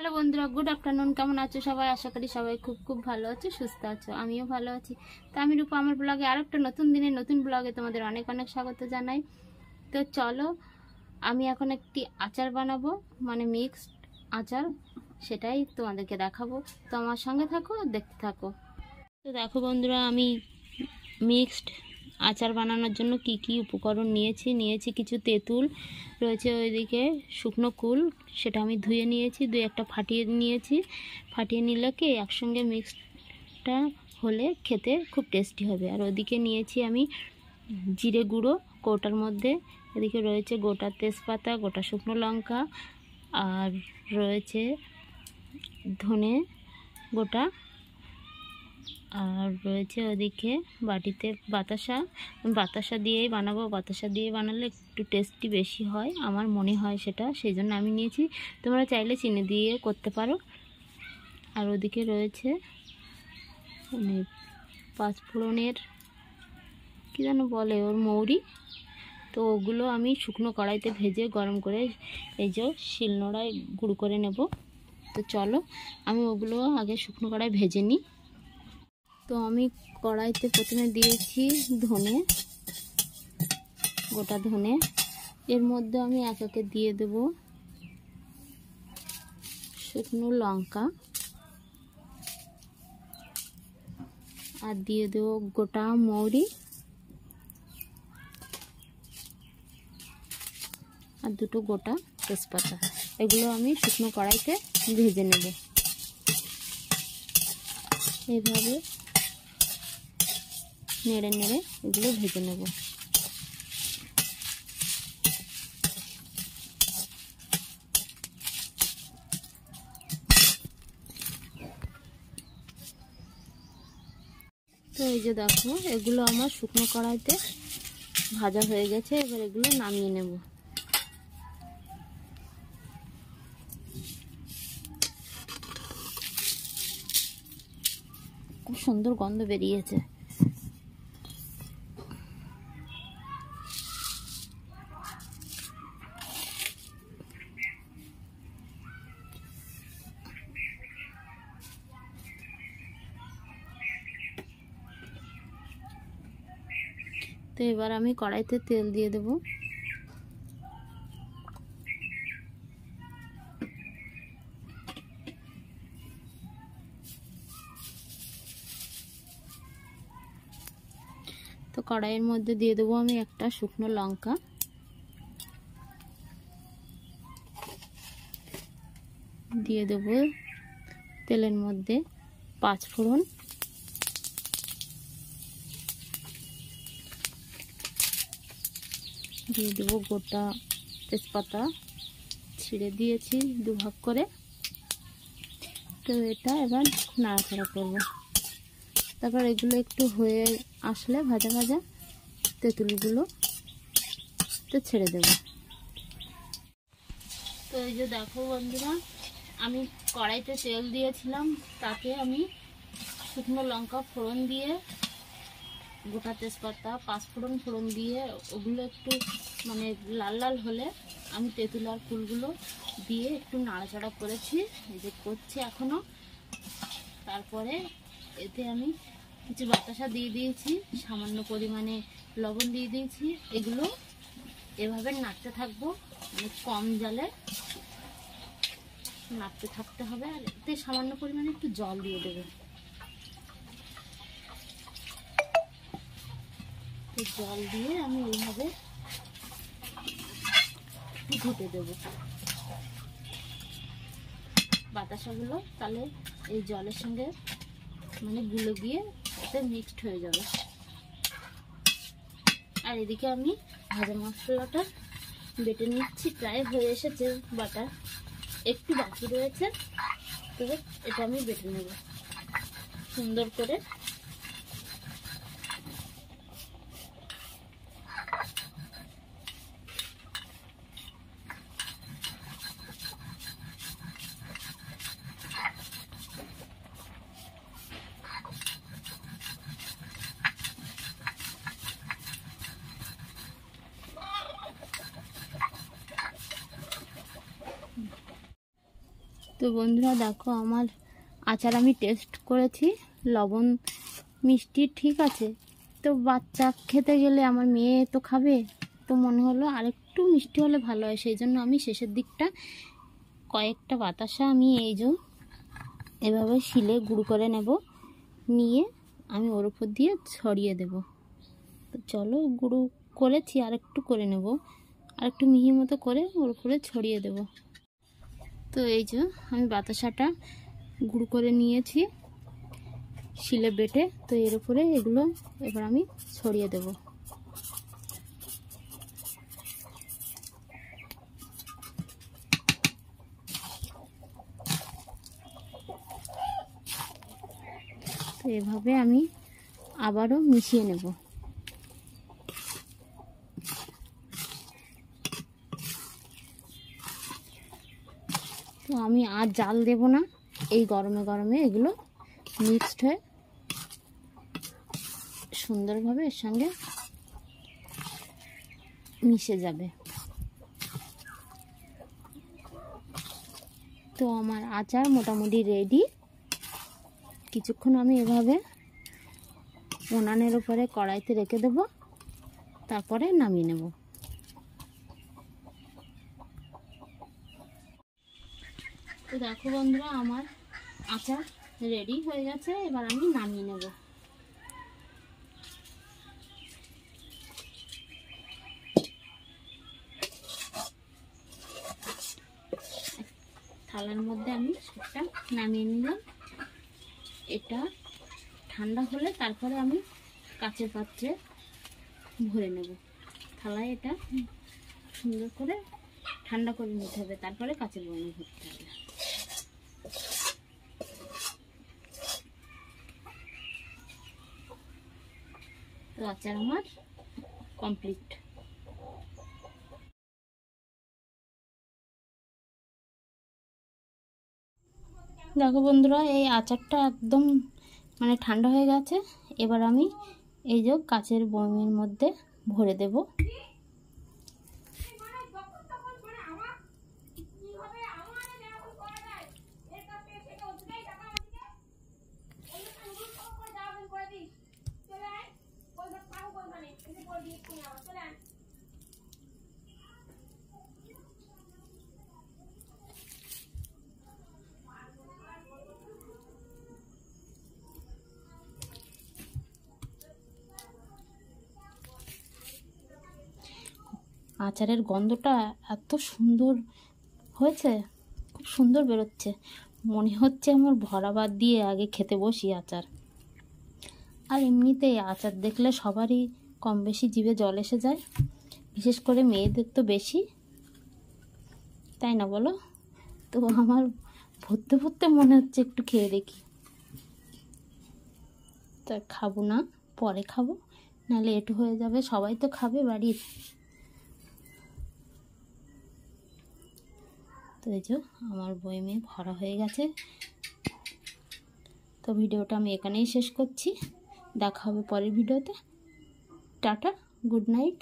Hello বন্ধুরা, good afternoon. কেমন আছো সবাই? আশা করি সবাই খুব খুব ভালো আছো, সুস্থ আছো। আমিও ভালো আছি। তো আমি রূপা, আমার ব্লগে আর একটা নতুন দিনে নতুন ব্লগে তোমাদের অনেক অনেক স্বাগত জানাই। তো চলো, আমি এখন একটি আচার বানাবো, মানে মিক্সড আচার, সেটাই তোমাদেরকে দেখাবো। তো আমার সঙ্গে থাকো, দেখতে থাকো। তো দেখো বন্ধুরা, আমি মিক্সড আচার বানানোর জন্য কি কি উপকরণ নিয়েছি কিছু তেঁতুল রয়েছে, ওইদিকে শুকনো কুল, সেটা আমি ধুয়ে নিয়েছি, একটা ফাটিয়ে নিয়েছি। ফাটিয়ে নিলে কি একসঙ্গে মিক্সডটা হলে খেতে খুব টেস্টি হবে। আর ওদিকে নিয়েছি আমি জিরে গুঁড়ো কৌটার মধ্যে, এদিকে রয়েছে গোটা তেজপাতা, গোটা শুকনো লঙ্কা, আর রয়েছে ধনে গোটা, আর রয়েছে ওদিকে বাটিতে বাতাসা দিয়েই বানাবো। বাতাসা দিয়ে বানালে একটু টেস্টি বেশি হয়, আমার মনে হয় সেটা, সেই জন্য আমি নিয়েছি। তোমরা চাইলে চিনি দিয়ে করতে পারো। আর ওদিকে রয়েছে মানে পাঁচফোড়নের কী যেন বলে ওর, মৌরি। তো ওগুলো আমি শুকনো কড়াইতে ভেজে গরম করে এই যে শিলনোড়ায় গুঁড়ো করে নেব। তো চলো, আমি ওগুলো আগে শুকনো কড়াই ভেজে নিই। তো আমি কড়াইতে প্রথমে দিয়েছি ধনে, গোটা ধনে। এর মধ্যে আমি এক একে দিয়ে দেব শুকনো লঙ্কা, আর দিয়ে দেব গোটা মৌরি, আর দুটো গোটা তেজপাতা। এগুলো আমি শুকনো কড়াইতে ভেজে নেব। এইভাবে নেড়ে নেড়ে এগুলো ভেজে নেব। তো এই যে দেখো, এগুলো আমার শুকনো কড়াইতে ভাজা হয়ে গেছে। এবার এগুলো নামিয়ে নেব। খুব সুন্দর গন্ধ বেরিয়েছে। তো এবার আমি কড়াইতে তেল দিয়ে দেব। তো কড়াইয়ের মধ্যে দিয়ে দেবো আমি একটা শুকনো লঙ্কা, দিয়ে দেব তেলের মধ্যে পাঁচফোড়ন, দিয়ে দেবো গোটা তেজপাতা, ছিঁড়ে দিয়েছি দুভাগ করে। তো এটা এবার নাড়াচাড়া করব। তারপর এগুলো একটু হয়ে আসলে ভাজা ভাজা তেঁতুলগুলো তো ছেড়ে দেব। তো এই যে দেখো বন্ধুরা, আমি কড়াইতে তেল দিয়েছিলাম, তাতে আমি শুকনো লঙ্কা ফোড়ন দিয়ে, গোটা তেজপাতা, পাঁচফোড়ন ফোড়ন দিয়ে, ওগুলো একটু মানে লাল লাল হলে আমি তেঁতুল আর ফুলগুলো দিয়ে একটু নাড়াচাড়া করেছি, এই যে করছি এখনো। তারপরে এতে আমি কিছু বাতাসা দিয়ে দিয়েছি, সামান্য পরিমাণে লবণ দিয়ে দিয়েছি। এগুলো এভাবে নাড়তে থাকবো, মানে কম জালে নাড়তে থাকতে হবে। আর এতে সামান্য পরিমাণে একটু জল দিয়ে দেবে। জল দিয়ে আমি এইভাবে ঘুটে দেব বাতাসাগুলো, তাহলে এই জলের সঙ্গে মানে গুলে গিয়ে এতে মিক্সড হয়ে যাবে। আর এদিকে আমি ভাজা মশলাটা বেটে নিচ্ছি, প্রায় হয়ে এসেছে বাটা, একটু বাকি রয়েছে। তবে এটা আমি বেটে নেব সুন্দর করে। তো তো বন্ধুরা দেখো আমার আচার আমি টেস্ট করেছি, লবণ মিষ্টি ঠিক আছে। তো বাচ্চা খেতে গেলে আমার মেয়ে তো খাবে, তো মনে হলো আরেকটু মিষ্টি হলে ভালো হয়, সেই জন্য আমি শেষের দিকটা কয়েকটা বাতাসা আমি এই যে এভাবে শিলে গুঁড়ো করে নেব, নিয়ে আমি ওর উপর দিয়ে ছড়িয়ে দেব। তো চলো গুঁড়ো করেছি, আরেকটু করে নেব, আরেকটু মিহি মতো করে ওর উপরে ছড়িয়ে দেব। তো এই যে আমি বাতাসাটা গুঁড়ো করে নিয়েছি শিলে বেটে, তো এর উপরে এগুলো এবার আমি ছড়িয়ে দেব। তো এভাবে আমি আবারও মিশিয়ে নেব। তো আমি আর জাল দেব না, এই গরমে গরমে এগুলো মিক্সড হয়ে সুন্দরভাবে এর সঙ্গে মিশে যাবে। তো আমার আচার মোটামুটি রেডি। কিছুক্ষণ আমি এভাবে উনানের উপরে কড়াইতে রেখে দেব, তারপরে নামিয়ে নেব। তো দেখো বন্ধুরা আমার আচার রেডি হয়ে গেছে, এবার আমি নামিয়ে নেব। থালার মধ্যে আমি সেটা নামিয়ে নিলাম। এটা ঠান্ডা হলে তারপরে আমি কাচের পাত্রে ভরে নেব। থালায় এটা সুন্দর করে ঠান্ডা করে নিতে হবে, তারপরে কাচের বয়ামে ভরতে হবে। তো আচার আমার কমপ্লিট। দেখো বন্ধুরা এই আচারটা একদম মানে ঠান্ডা হয়ে গেছে। এবার আমি এই যে কাচের বয়ামের মধ্যে ভরে দেব। আচারের গন্ধটা এত সুন্দর হয়েছে, খুব সুন্দর বেরোচ্ছে, মনে হচ্ছে আমার ভরা ভাত দিয়ে আগে খেতে বসি আচার। আর এমনিতেই আচার দেখলে সবারই কম বেশি জিভে জল এসে যায়, বিশেষ করে মেয়েদের তো বেশি, তাই না বলো? তো আমার ভরতে ভরতে মনে হচ্ছে একটু খেয়ে দেখি। তা খাবো না, পরে খাবো, নাহলে এটু হয়ে যাবে, সবাই তো খাবে বাড়ির। তো এই যে আমার বয়ামে ভরা হয়ে গেছে। তো ভিডিওটা আমি এখানেই শেষ করছি, দেখা হবে পরের ভিডিওতে। Tata, good night.